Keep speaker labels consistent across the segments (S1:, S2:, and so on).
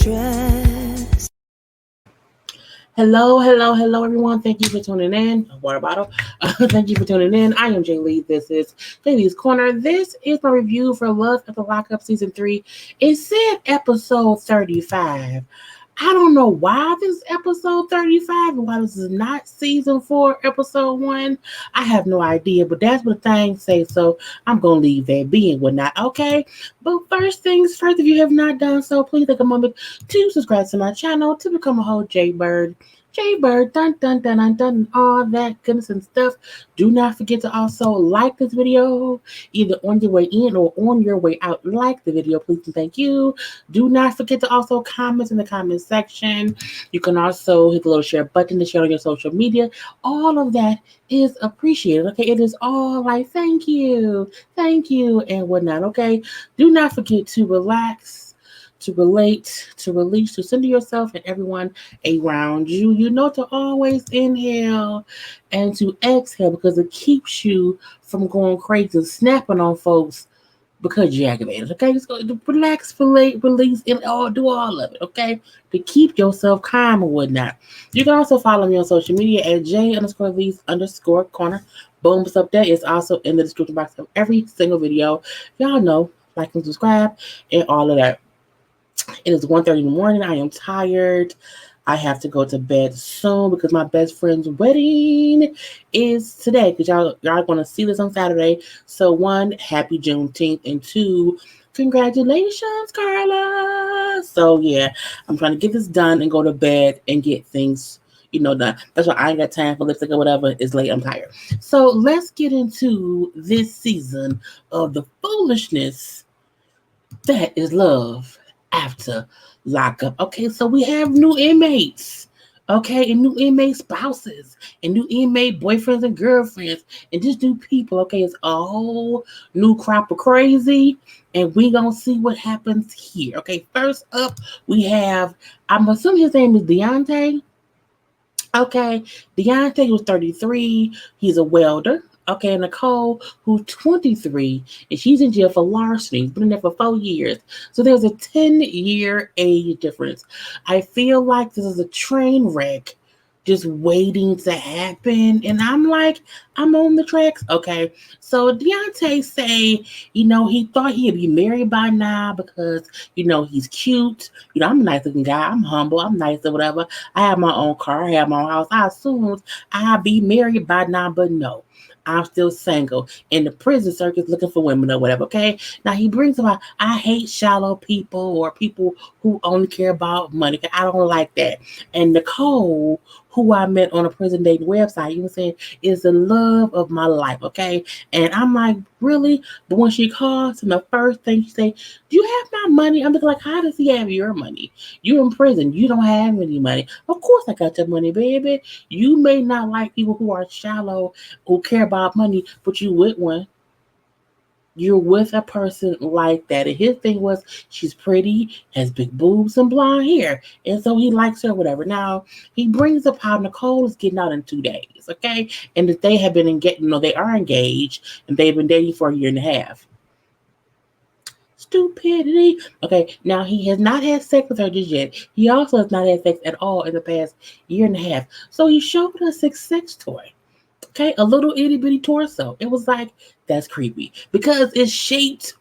S1: stress.
S2: Hello, everyone. Thank you for tuning in. A water bottle. Thank you for tuning in. I am Jaylee. This is JLeesCorner. This is my review for Love at the Lockup Season 3. It said episode 35. I don't know why this is episode 35 and why this is not season 4, episode 1. I have no idea, but that's what the thing say, so I'm going to leave that be and whatnot, okay? But first things first, if you have not done so, please take a moment to subscribe to my channel to become a whole JayBird. JayBird, dun dun dun dun dun, all that goodness and stuff. Do not forget to also like this video, either on your way in or on your way out. Like the video, please and thank you. Do not forget to also comment in the comment section. You can also hit the little share button to share on your social media. All of that is appreciated, okay? It is all like thank you, and whatnot, okay? Do not forget to relax, to relate, to release, to center yourself and everyone around you. You know to always inhale and to exhale because it keeps you from going crazy and snapping on folks because you're aggravated. Okay, just go relax, relate, release, and do all of it. Okay, to keep yourself calm and whatnot. You can also follow me on social media at J_Lees_Corner. Boom, what's up there is also in the description box of every single video. Y'all know, like and subscribe and all of that. It is 1:30 in the morning. I am tired. I have to go to bed soon because my best friend's wedding is today. Because y'all going to see this on Saturday. So 1, happy Juneteenth, and 2, congratulations, Karla. So yeah, I'm trying to get this done and go to bed and get things done. That's why I ain't got time for lipstick or whatever. It's late. I'm tired. So let's get into this season of the foolishness that is love after lockup. Okay, so we have new inmates, okay, and new inmate spouses, and new inmate boyfriends and girlfriends, and just new people. Okay, it's a whole new crop of crazy, and we gonna see what happens here. Okay, first up, we have, I'm assuming his name is Deontay. Okay, Deontay was 33. He's a welder. Okay, Nicole, who's 23, and she's in jail for larceny. She's been in there for 4 years. So there's a 10-year age difference. I feel like this is a train wreck just waiting to happen. And I'm like, I'm on the tracks. Okay. So Deontay say, he thought he'd be married by now because, he's cute. I'm a nice looking guy. I'm humble. I'm nice or whatever. I have my own car. I have my own house. I assumed I'd be married by now, but no. I'm still single in the prison circuit looking for women or whatever, okay? Now, he brings about, I hate shallow people or people who only care about money. I don't like that. And Nicole, who I met on a prison dating website, saying, is the love of my life, okay? And I'm like, really? But when she calls, and the first thing she say, do you have my money? I'm like, how does he have your money? You're in prison. You don't have any money. Of course I got your money, baby. You may not like people who are shallow, who care about money, but you with one. You're with a person like that. And his thing was, she's pretty, has big boobs and blonde hair. And so he likes her, whatever. Now, he brings up how Nicole is getting out in 2 days, okay? And that they have been they are engaged, and they've been dating for a year and a half. Stupidity. Okay, now he has not had sex with her just yet. He also has not had sex at all in the past year and a half. So he showed us a sex toy. Okay, a little itty bitty torso. It was like, that's creepy because it's shaped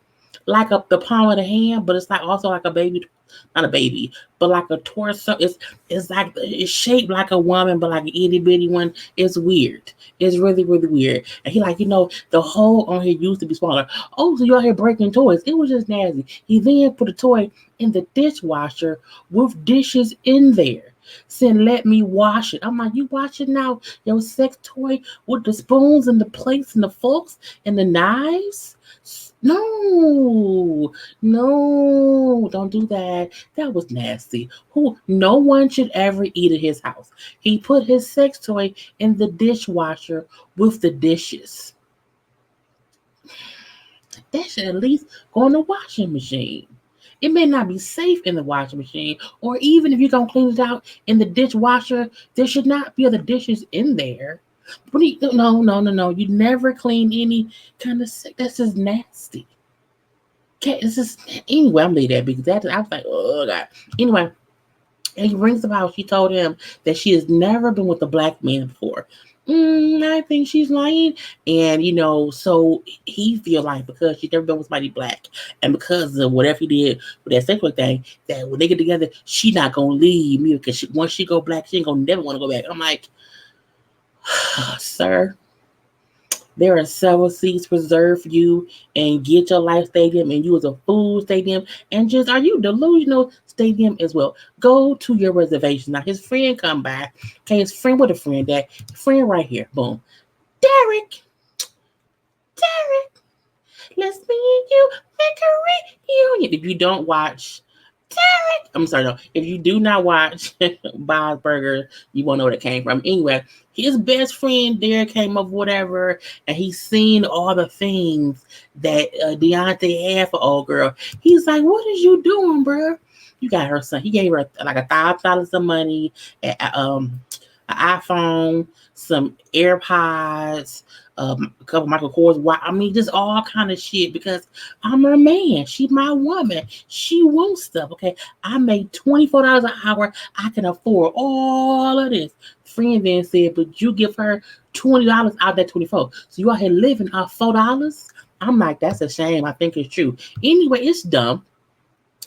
S2: like the palm of the hand, but it's like also like a baby, not a baby, but like a torso. It's like it's shaped like a woman, but like an itty bitty one. It's weird. It's really, really weird. And he the hole on here used to be smaller. Oh, so you out here breaking toys? It was just nasty. He then put a toy in the dishwasher with dishes in there. Saying, let me wash it. I'm like, you wash it now? Your sex toy with the spoons and the plates and the forks and the knives? No, don't do that. That was nasty. No one should ever eat at his house. He put his sex toy in the dishwasher with the dishes. That should at least go in the washing machine. It may not be safe in the washing machine, or even if you're going to clean it out in the dishwasher, there should not be other dishes in there. But no. You never clean any kind of sick. That's just nasty. Okay, this is anyway. I'm leaving that because I was like, oh God. Anyway, and he rings the house. She told him that she has never been with a black man before. I think she's lying. And, so he feel like because she's never been with somebody black and because of whatever he did with that sexual thing, that when they get together, she not going to leave me because once she go black, she ain't going to never want to go back. I'm like, sir, there are several seats reserved for you and Get Your Life Stadium and you as a food stadium and just are you delusional stadium as well. Go to your reservation. Now his friend come by. Okay, his friend with a friend that friend right here. Boom. Derek, let's me and you make a reunion. If you don't watch Derek, I'm sorry, no. If you do not watch Bob's Burger, you won't know where it came from. Anyway, his best friend Derek came up whatever, and he's seen all the things that Deontay had for old girl. He's like, "What is you doing, bro? You got her son." He gave her like $1,000 of money, an iPhone, some AirPods, a couple Michael Kors. I mean, just all kind of shit because I'm her man. She my woman. She wants stuff. Okay, I make $24 an hour. I can afford all of this. Friend then said, but you give her $20 out of that 24. So you out here living off $4. I'm like, that's a shame. I think it's true. Anyway, it's dumb.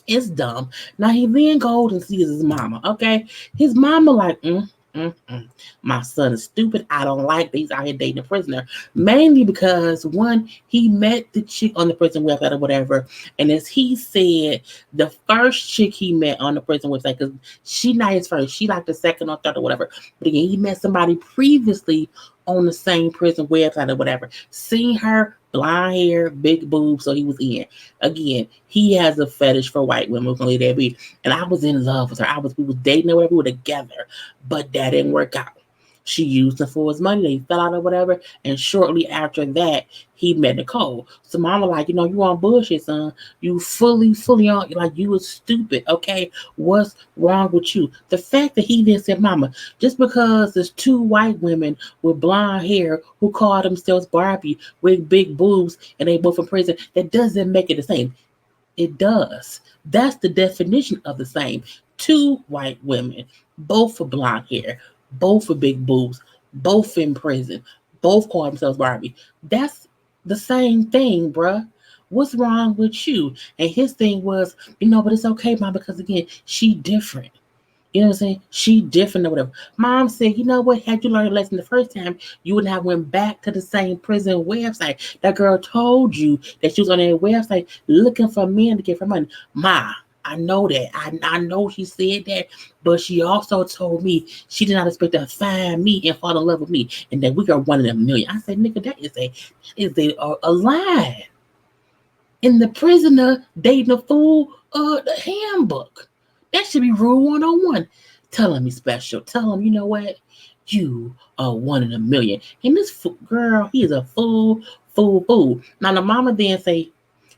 S2: It's dumb. Now he then goes and sees his mama. Okay, his mama like, my son is stupid. I don't like that he's out here dating a prisoner. Mainly because one, he met the chick on the prison website or whatever. And as he said, the first chick he met on the prison website, because she not his first, she like the second or third or whatever. But again, he met somebody previously on the same prison website or whatever. Seen her, blonde hair, big boobs, so he was in. Again, he has a fetish for white women. We're gonna leave that be. And I was in love with her. We was dating or whatever, we were together, but that didn't work out. She used him for his money. They fell out or whatever. And shortly after that, he met Nicole. So mama like, you on bullshit, son. You fully on, like you was stupid. Okay, what's wrong with you? The fact that he then said, mama, just because there's two white women with blonde hair who call themselves Barbie with big boobs and they both in prison, that doesn't make it the same. It does. That's the definition of the same. Two white women, both with blonde hair, both with big boobs, both in prison, both call themselves Barbie. That's the same thing, bruh. What's wrong with you? And his thing was, but it's okay, mom, because again, she different. You know what I'm saying? She different or whatever. Mom said, you know what? Had you learned a lesson the first time, you wouldn't have went back to the same prison website. That girl told you that she was on that website looking for men to get her money. Ma, I know that. I know she said that, but she also told me she did not expect to find me and fall in love with me, and that we are one in a million. I said, nigga, that is a lie. In the prisoner dating a fool, the handbook. That should be rule 101. Tell him he's special. Tell him, you know what? You are one in a million. And this girl, he is a fool. Now the mama then say,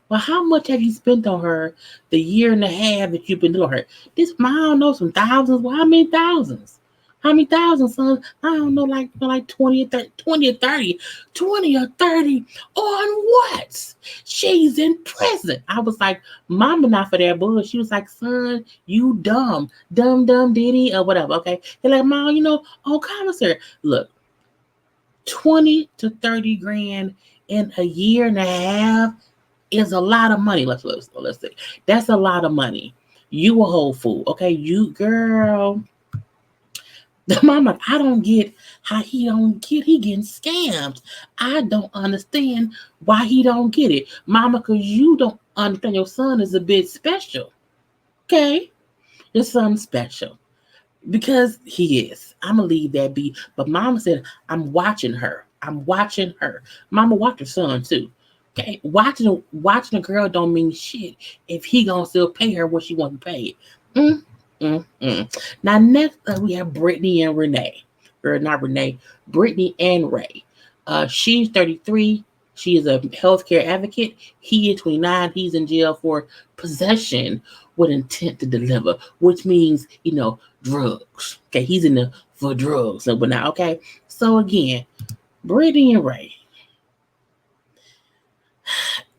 S2: well, how much have you spent on her the year and a half that you've been doing her? This, I don't know, some thousands. Well, how many thousands? How many thousands, son? I don't know, like 20 or 30, 20 or 30. 20 or 30 on what? She's in prison. I was like, mama not for that bull. She was like, son, you dumb diddy or whatever, okay? They're like, mom, commissary. Look, 20 to 30 grand in a year and a half is a lot of money. Let's see. That's a lot of money. You a whole fool, okay? You girl. The mama, I don't get how he getting scammed. I don't understand why he don't get it. Mama, because you don't understand your son is a bit special. Okay? Your son's special. Because he is. I'm going to leave that be. But mama said, I'm watching her. Mama, watch her son too. Okay? Watching a girl don't mean shit if he gonna still pay her what she wants to pay. Now next we have Brittany and Renee. Or not Renee, Brittany and Ray. She's 33. She is a healthcare advocate. He is 29. He's in jail for possession with intent to deliver, which means, drugs. Okay, he's in the for drugs and whatnot. Okay, so again, Brittany and Ray.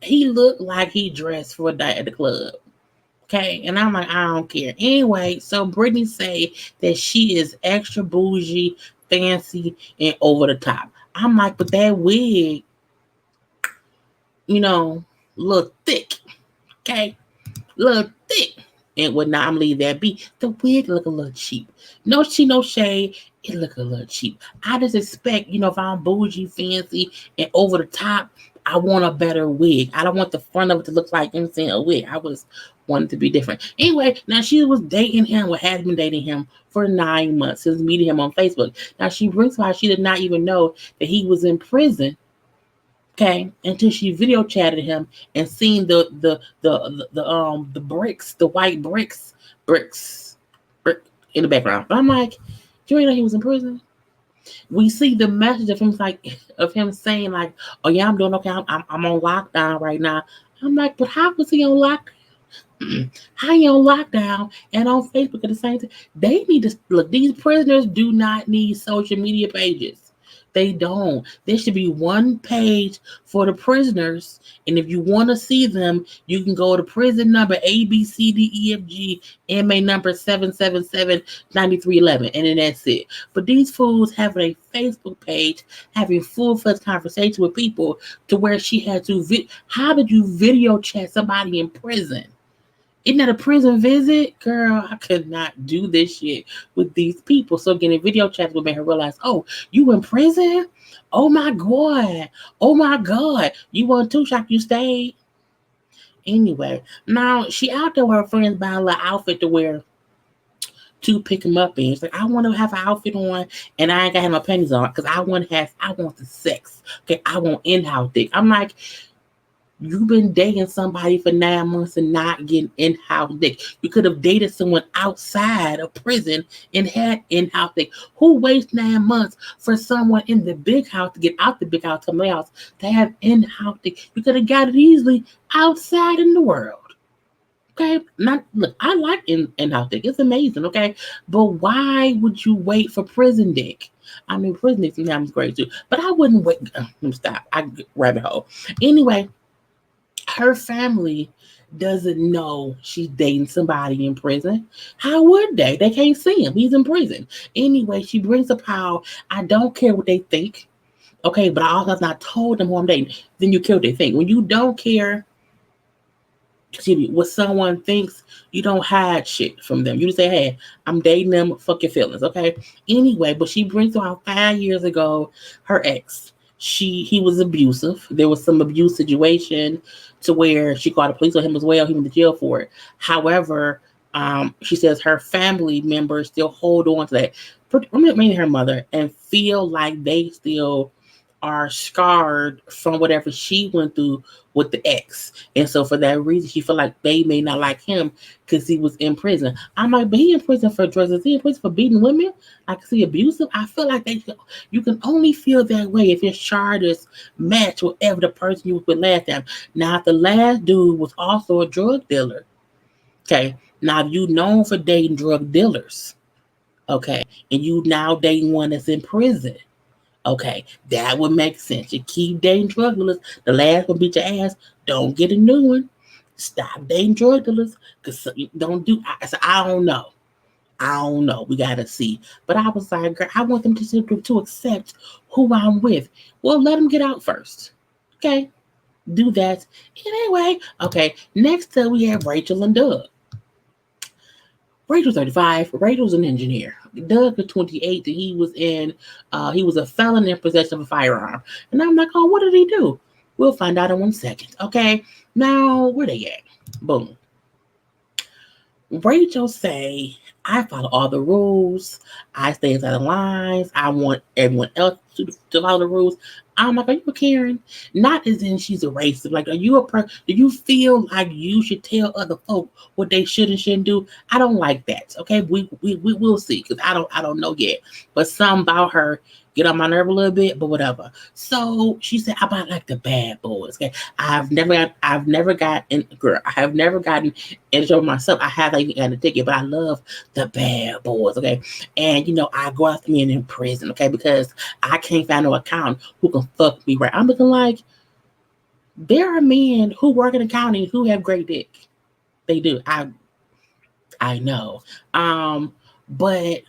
S2: He looked like he dressed for a night at the club. Okay, and I'm like, I don't care. Anyway, so Brittany say that she is extra bougie, fancy, and over the top. I'm like, but that wig, look thick. Okay, look thick. And whatnot, I'm leave that be. The wig look a little cheap. No no shade. It look a little cheap. I just expect, if I'm bougie, fancy, and over the top, I want a better wig. I don't want the front of it to look like a wig. I was wanted to be different. Anyway, now she was dating him, or has been dating him for 9 months since meeting him on Facebook. Now she brings why she did not even know that he was in prison. Okay, until she video chatted him and seen the bricks, the white bricks in the background. But I'm like, you ain't know he was in prison. We see the message of him saying like, oh yeah, I'm doing okay. I'm on lockdown right now. I'm like, but how was he on lockdown? How you on lockdown and on Facebook at the same time? They need to look. These prisoners do not need social media pages. They don't. There should be one page for the prisoners, and if you want to see them, you can go to prison number ABCDEFG, MA number 777-9311, and then that's it. But these fools having a Facebook page, having full-fledged conversation with people, to where she had to. How did you video chat somebody in prison? Isn't that a prison visit? Girl, I could not do this shit with these people. So getting video chats would make her realize, oh, you in prison? Oh my God. Oh my God. You want to shock you stayed? Anyway, now she out there with her friends buying a little outfit to wear to pick him up in. She's like, I want to have an outfit on and I ain't got my panties on because I want the sex. Okay, I want in-house dick. I'm like, you've been dating somebody for 9 months and not getting in-house dick. You could have dated someone outside of prison and had in-house dick. Who waits 9 months for someone in the big house to get out the big house to my house to have in-house dick? You could have got it easily outside in the world. Okay, look, I like in-house dick. It's amazing. Okay, but why would you wait for prison dick? I mean, prison dick sometimes is great too, but I wouldn't wait. Let me stop. I rabbit hole. Anyway. Her family doesn't know she's dating somebody in prison. How would they? They can't see him. He's in prison. Anyway, she brings up how I don't care what they think. Okay, but I also have not told them who I'm dating. Then you care what they think. When you don't care what someone thinks, you don't hide shit from them. You just say, hey, I'm dating them, fuck your feelings, okay? Anyway, but she brings out 5 years ago, her ex. He was abusive. There was some abuse situation to where she called the police on him as well. He went to jail for it. However, she says her family members still hold on to that, mainly her mother, and feel like they still are scarred from whatever she went through with the ex. And so for that reason, she feel like they may not like him because he was in prison. I'm like, but he in prison for drugs. Is he in prison for beating women? Like, is he abusive? I feel like you can only feel that way if your charges match whatever the person you was with last time. Now, if the last dude was also a drug dealer, okay, now you known for dating drug dealers, okay, and you now dating one that's in prison. Okay, that would make sense. You keep dating drug dealers. The last one beat your ass. Don't get a new one. Stop dating drug dealers. Because don't do. I don't know. I don't know. We got to see. But I was like, girl, I want them to accept who I'm with. Well, let them get out first. Okay, do that. Anyway, okay, next up we have Rachel and Doug. Rachel's 35. Rachel's an engineer. Doug is 28. And he was a felon in possession of a firearm. And I'm like, oh, what did he do? We'll find out in 1 second. Okay. Now, where they at? Boom. Rachel say, I follow all the rules. I stay inside the lines. I want everyone else to follow the rules. I'm like, are you a Karen? Not as in she's a racist. Like, are you a person? Do you feel like you should tell other folk what they should and shouldn't do? I don't like that. Okay, we will see because I don't know yet. But some about her get on my nerve a little bit, but whatever. So she said, "I about like the bad boys." Okay, I have never gotten in trouble myself. I haven't even gotten a ticket, but I love the bad boys. Okay, and I go after men in prison. Okay, because I can't find no account who can fuck me right. I'm looking like, There are men who work in accounting who have great dick. They do. I know. But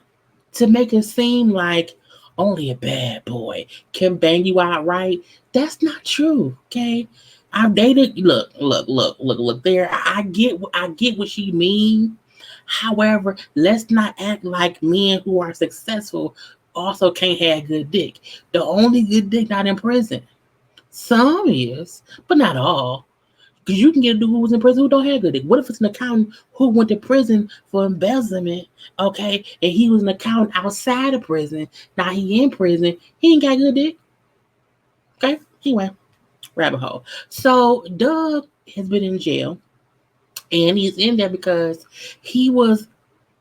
S2: to make it seem like only a bad boy can bang you outright, that's not true. Okay. I've dated. Look. There, I get what she mean. However, let's not act like men who are successful also can't have good dick. The only good dick not in prison. Some is, but not all. Because you can get a dude who was in prison who don't have good dick. What if it's an accountant who went to prison for embezzlement, okay, and he was an accountant outside of prison. Now he in prison. He ain't got good dick. Okay? Anyway, rabbit hole. So Doug has been in jail, and he's in there because he was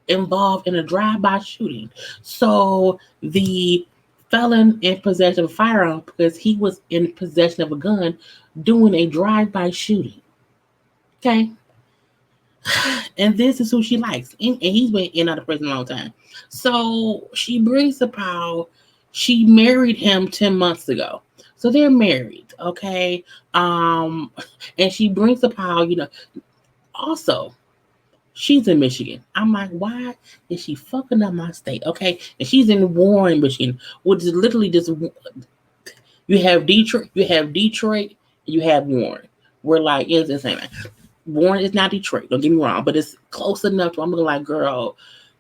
S2: involved in a drive-by shooting. So the felon in possession of a firearm because he was in possession of a gun doing a drive-by shooting. Okay? And this is who she likes. And he's been in and out of prison a long time. So she brings up how she married him 10 months ago. So they're married, okay? And she brings up how, also she's in Michigan. I'm like, why is she fucking up my state? Okay. And she's in Warren, Michigan, which is literally just you have Detroit, you have Warren. We're like, it's the same. Warren is not Detroit, don't get me wrong, but it's close enough to I'm looking like, girl,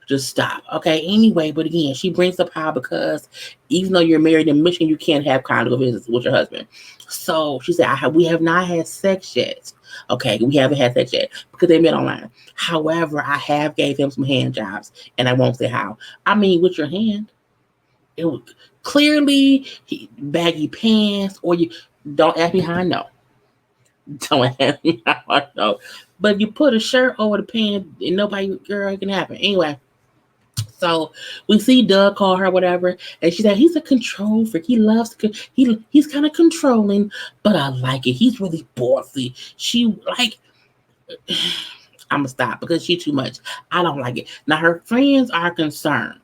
S2: just stop. Okay. Anyway, but again, she brings up how because even though you're married in Michigan, you can't have conjugal visits with your husband. So she said, we have not had sex yet. Okay, we haven't had sex yet because they met online. However, I have gave him some hand jobs, and I won't say how. I mean, with your hand, it was clearly baggy pants, or you don't ask me how I know. Don't ask me how I know. But you put a shirt over the pants, and nobody, girl, it can happen. Anyway, so we see Doug call her whatever, and she said he's a control freak. He loves he's kind of controlling, but I like it. He's really bossy. She like I'm gonna stop because she too much. I don't like it. Now her friends are concerned.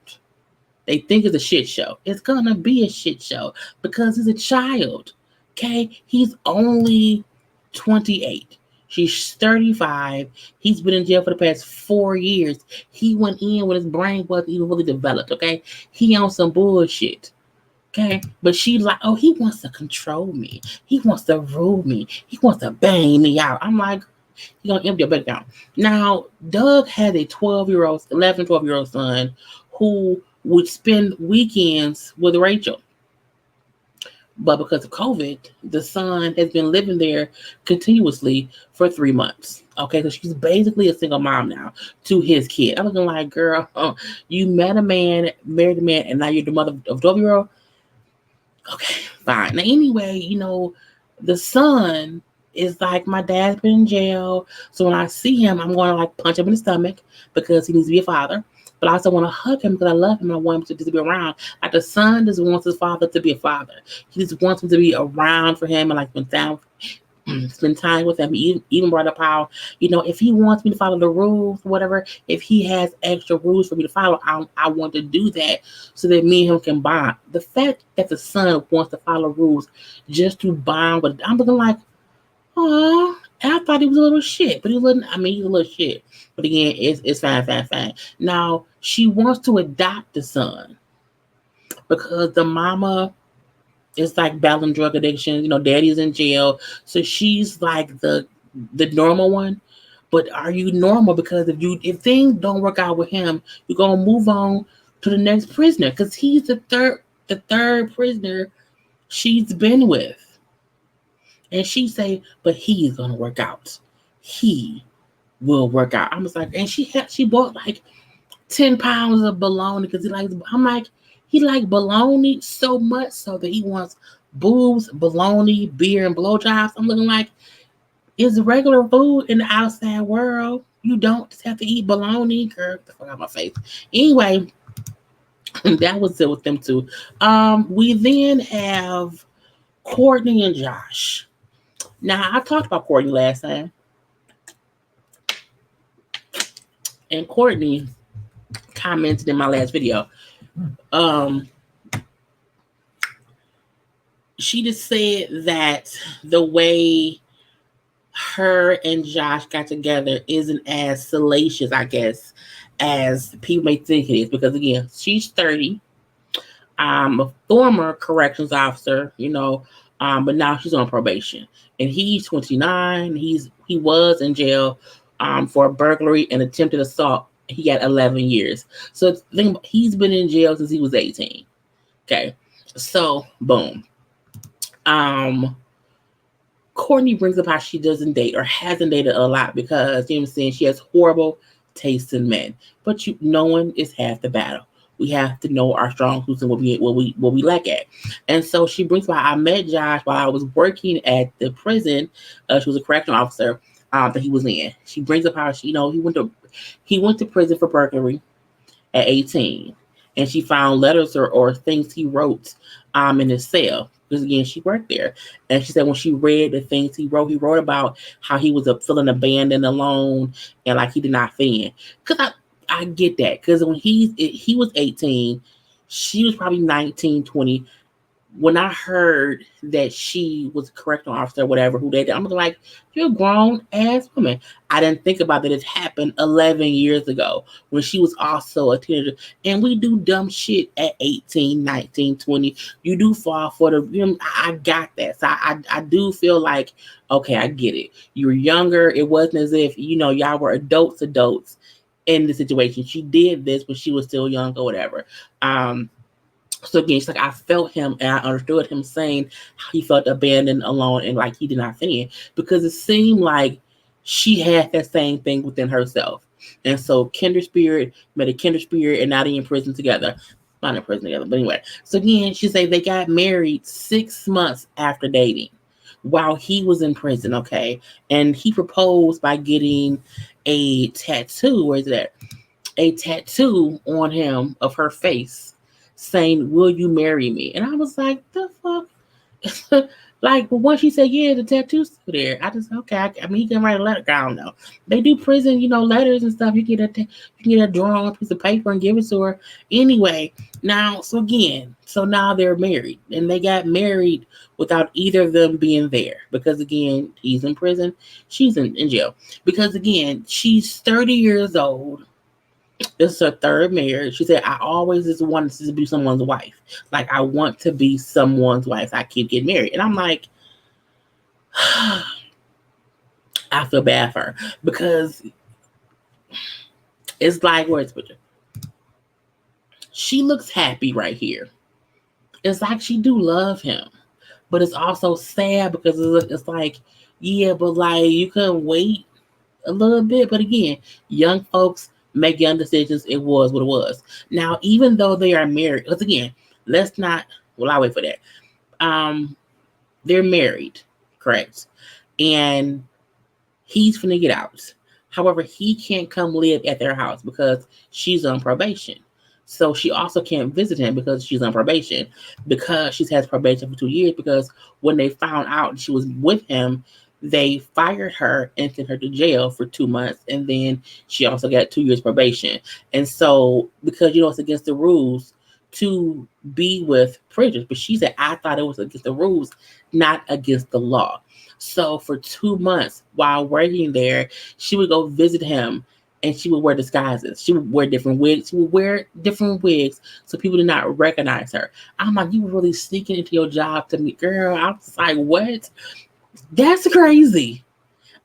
S2: They think it's a shit show. It's gonna be a shit show because he's a child. Okay, he's only 28. She's 35. He's been in jail for the past 4 years. He went in when his brain wasn't even really developed. Okay, he on some bullshit. Okay, but she like, oh, he wants to control me. He wants to rule me. He wants to bang me out. I'm like, you're gonna empty your bank account. Now, Doug had a 12-year-old son who would spend weekends with Rachel. But because of COVID, the son has been living there continuously for 3 months. Okay, so she's basically a single mom now to his kid. I'm looking like, girl, you met a man, married a man, and now you're the mother of a 12-year-old? Okay, fine. Now, anyway, the son is like, my dad's been in jail. So when I see him, I'm going to like punch him in the stomach because he needs to be a father. But I also want to hug him because I love him and I want him to just be around. Like the son just wants his father to be a father. He just wants him to be around for him and like spend time with him. He even brought up how, if he wants me to follow the rules, whatever, if he has extra rules for me to follow, I want to do that so that me and him can bond. The fact that the son wants to follow rules just to bond with, I'm looking like, oh, I thought he was a little shit, but he's a little shit. But again, it's fine. Now, she wants to adopt the son because the mama is like battling drug addiction. Daddy's in jail. So she's like the normal one. But are you normal? Because if things don't work out with him, you're gonna move on to the next prisoner because he's the third prisoner she's been with. And she say, but he's gonna work out. He will work out. I was like, and she bought like 10 pounds of bologna because he likes bologna so much so that he wants boobs, bologna, beer, and blowjobs. I'm looking like, it's regular food in the outside world. You don't just have to eat bologna, girl. Get the fuck out of my face. Anyway, that was it with them two. We then have Courtney and Josh. Now, I talked about Courtney last time. And Courtney commented in my last video. she just said that the way her and Josh got together isn't as salacious, I guess, as people may think it is. Because again, she's 30, a former corrections officer, but now she's on probation. And he's 29. He was in jail for burglary and attempted assault. He got 11 years. So think about, he's been in jail since he was 18. Okay. So boom. Courtney brings up how she doesn't date or hasn't dated a lot because, you know what I'm saying, she has horrible taste in men. But knowing is half the battle. We have to know our strong suits and what we lack at. And so she brings up how I met Josh while I was working at the prison. She was a correctional officer that he was in. She brings up how he went to prison for burglary at 18, and she found letters or things he wrote in his cell. Because again, she worked there. And she said when she read the things he wrote about how he was feeling abandoned, alone, and like he did not fit in. Because I get that. Because when he was 18, she was probably 19, 20. When I heard that she was a correctional officer or whatever, who they did, I'm like, you're a grown ass woman. I didn't think about that it happened 11 years ago when she was also a teenager. And we do dumb shit at 18, 19, 20. You do fall for I got that. So I do feel like, okay, I get it. You were younger. It wasn't as if, y'all were adults in the situation. She did this when she was still young or whatever. So again, it's like I felt him and I understood him saying how he felt abandoned, alone, and like he did not fit in, because it seemed like she had that same thing within herself. And so kindred spirit met a kindred spirit, and now they're in prison together. Not in prison together, but anyway. So again, she said they got married 6 months after dating while he was in prison, okay? And he proposed by getting a tattoo. Where is it at? A tattoo on him of her face saying, will you marry me? And I was like, the fuck? Like, but once she said, yeah, the tattoo's still there. I just, okay, I mean, you can write a letter. I don't know. They do prison, letters and stuff. You get a drawing on a piece of paper and give it to her. Anyway, now now they're married. And they got married without either of them being there. Because again, he's in prison. She's in jail. Because again, she's 30 years old. This is her third marriage. She said, I always just wanted to be someone's wife. Like, I want to be someone's wife. I keep getting married. And I'm like, I feel bad for her. Because it's like, where's the picture? She looks happy right here. It's like she do love him. But it's also sad because it's like, yeah, but like, you couldn't wait a little bit. But again, young folks make young decisions. It was what it was. Now, even though they are married, because again, I'll wait for that. They're married, correct? And he's finna get out. However, he can't come live at their house because she's on probation. So she also can't visit him because she's on probation, because she's had probation for 2 years, because when they found out she was with him, they fired her and sent her to jail for 2 months. And then she also got 2 years probation. And so, because, it's against the rules to be with prisoners. But she said, I thought it was against the rules, not against the law. So for 2 months while working there, she would go visit him and she would wear disguises. She would wear different wigs. So people did not recognize her. I'm like, you were really sneaking into your job to me, girl. I was like, what? That's crazy.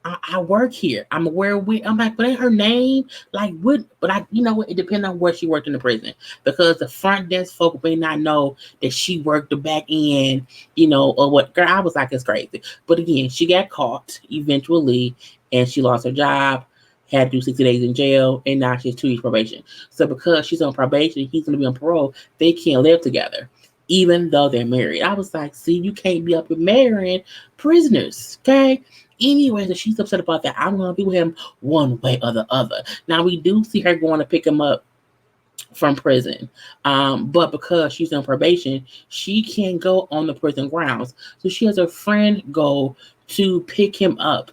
S2: I work here. I'm aware of I'm like, but ain't her name? Like, what? But what? It depends on where she worked in the prison. Because the front desk folk may not know that she worked the back end, or what. Girl, I was like, it's crazy. But again, she got caught eventually, and she lost her job, had to do 60 days in jail, and now she's 2 years probation. So because she's on probation, he's going to be on parole, they can't live together, even though they're married. I was like, see, you can't be up with marrying prisoners, okay? Anyway, so she's upset about that. I'm going to be with him one way or the other. Now, we do see her going to pick him up from prison. But because she's on probation, she can't go on the prison grounds. So she has a friend go to pick him up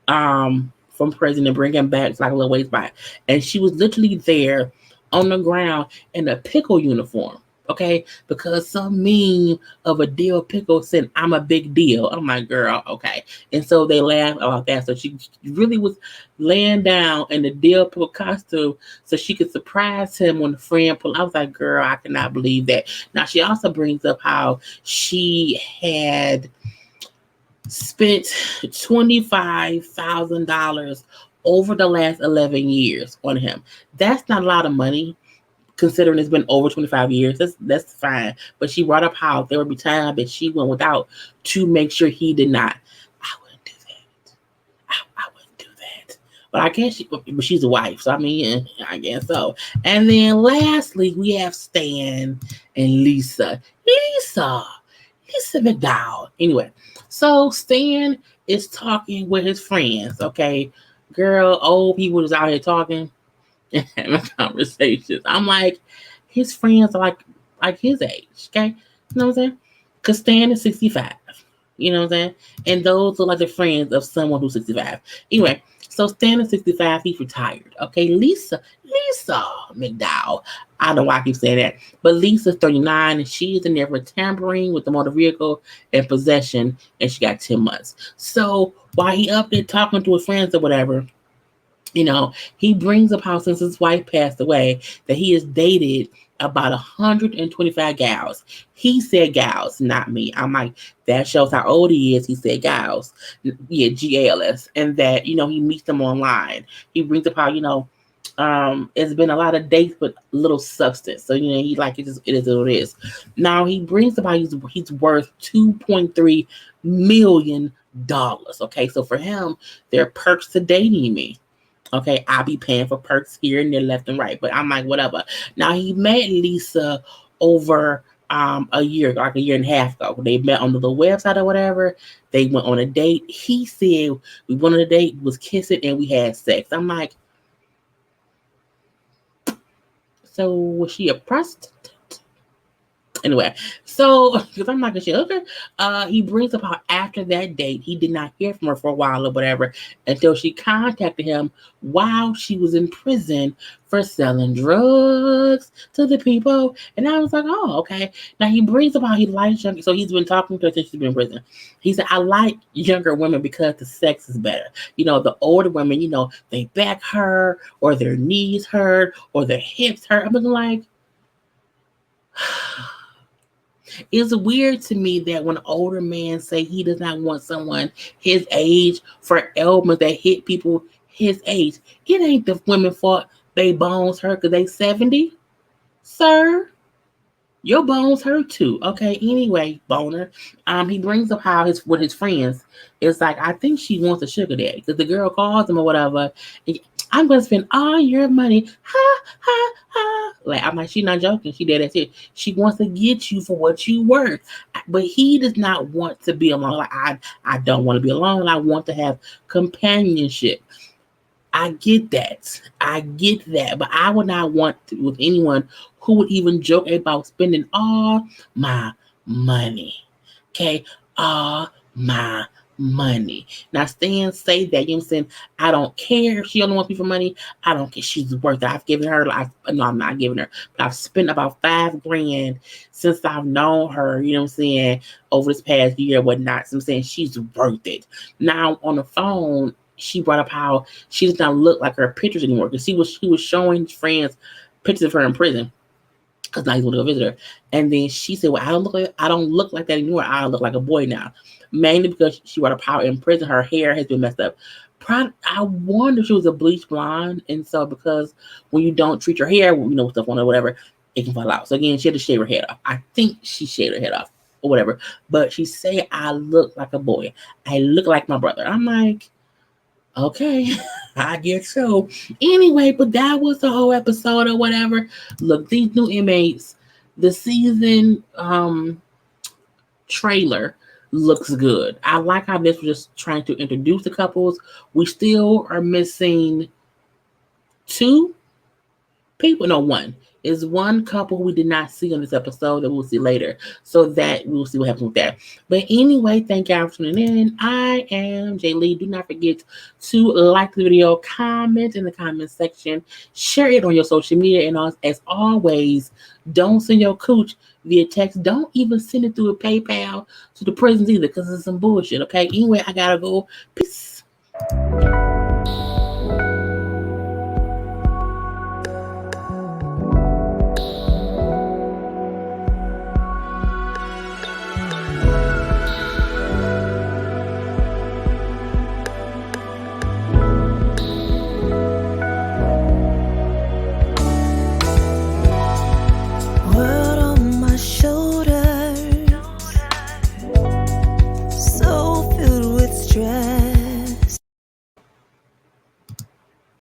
S2: from prison and bring him back. It's like a little ways by. And she was literally there on the ground in a pickle uniform. Okay, because some meme of a dill pickle said I'm a big deal. I'm like, girl, okay. And so they laughed about that. So she really was laying down in the dill pickle costume so she could surprise him when the friend pulled. I was like, girl, I cannot believe that. Now she also brings up how she had spent $25,000 over the last 11 years on him. That's not a lot of money considering it's been over 25 years. That's fine. But she brought up how there would be times that she went without to make sure he did not. I wouldn't do that. I wouldn't do that. But I guess but she's a wife, so I mean, yeah, I guess so. And then lastly, we have Stan and Lisa. Lisa McDowell. Anyway, so Stan is talking with his friends. Okay, girl, old people is out here talking and having conversations. I'm like, his friends are like his age, okay? You know what I'm saying? Because Stan is 65. You know what I'm saying? And those are like the friends of someone who's 65. Anyway, so Stan is 65, he's retired. Okay, Lisa McDowell. I don't know why I keep saying that. But Lisa's 39 and she is in there for tampering with the motor vehicle and possession, and she got 10 months. So while he up there talking to his friends or whatever, he brings up how since his wife passed away that he has dated about 125 gals. He said gals, not me. I'm like, that shows how old he is. He said gals. Yeah, GALS. And that, he meets them online. He brings up how, it's been a lot of dates with little substance. So, he like it is what it is. Now he brings up how he's worth $2.3 million. Okay, so for him, there are perks to dating me. Okay, I'll be paying for perks here and there, left and right. But I'm like, whatever. Now he met Lisa over a year, like a year and a half ago. They met on the website or whatever. They went on a date. He said we went on a date, was kissing, and we had sex. I'm like, so was she a prostitute? Anyway, so because I'm not gonna say okay, he brings up how after that date he did not hear from her for a while or whatever until she contacted him while she was in prison for selling drugs to the people. And I was like, oh, okay. Now he brings up how he likes younger, so he's been talking to her since she's been in prison. He said, I like younger women because the sex is better. The older women, they back hurt or their knees hurt or their hips hurt. I'm like, it's weird to me that when older men say he does not want someone his age for ailments that hit people his age, it ain't the women's fault they bones hurt because they 70. Sir, your bones hurt too. Okay, anyway, boner. He brings up how with his friends, it's like, I think she wants a sugar daddy because the girl calls him or whatever. I'm going to spend all your money. Ha, ha, ha. Like, I'm like, she's not joking. She did that shit. She wants to get you for what you worth. But he does not want to be alone. Like, I don't want to be alone. I want to have companionship. I get that. But I would not want to with anyone who would even joke about spending all my money. Okay? All my money. Now, Stan say that, you know what I'm saying? I don't care if she only wants me for money. I don't care. She's worth it. I've given her, no, I'm not giving her, but I've spent about $5,000 since I've known her, you know what I'm saying, over this past year or whatnot. So I'm saying she's worth it. Now, on the phone, she brought up how she does not look like her pictures anymore because she was showing friends pictures of her in prison because now he's going to go visit her. And then she said, well, I don't look like that anymore. I look like a boy now. Mainly because she brought up how in prison her hair has been messed up. I wonder if she was a bleach blonde. And so because when you don't treat your hair, stuff on it or whatever, it can fall out. So again, she had to shave her head off. I think she shaved her head off or whatever. But she said, I look like a boy. I look like my brother. I'm like, okay, I guess so. Anyway, but that was the whole episode or whatever. Look, these new inmates, the season trailer looks good. I like how this was just trying to introduce the couples. We still are missing 2 people. No, one. Is one couple we did not see on this episode that we'll see later. So that we'll see what happens with that. But anyway, thank y'all for tuning in. I am Jaylee. Do not forget to like the video, comment in the comment section, share it on your social media, and as always, don't send your cooch via text. Don't even send it through a PayPal to the prisons either, because it's some bullshit. Okay. Anyway, I gotta go. Peace.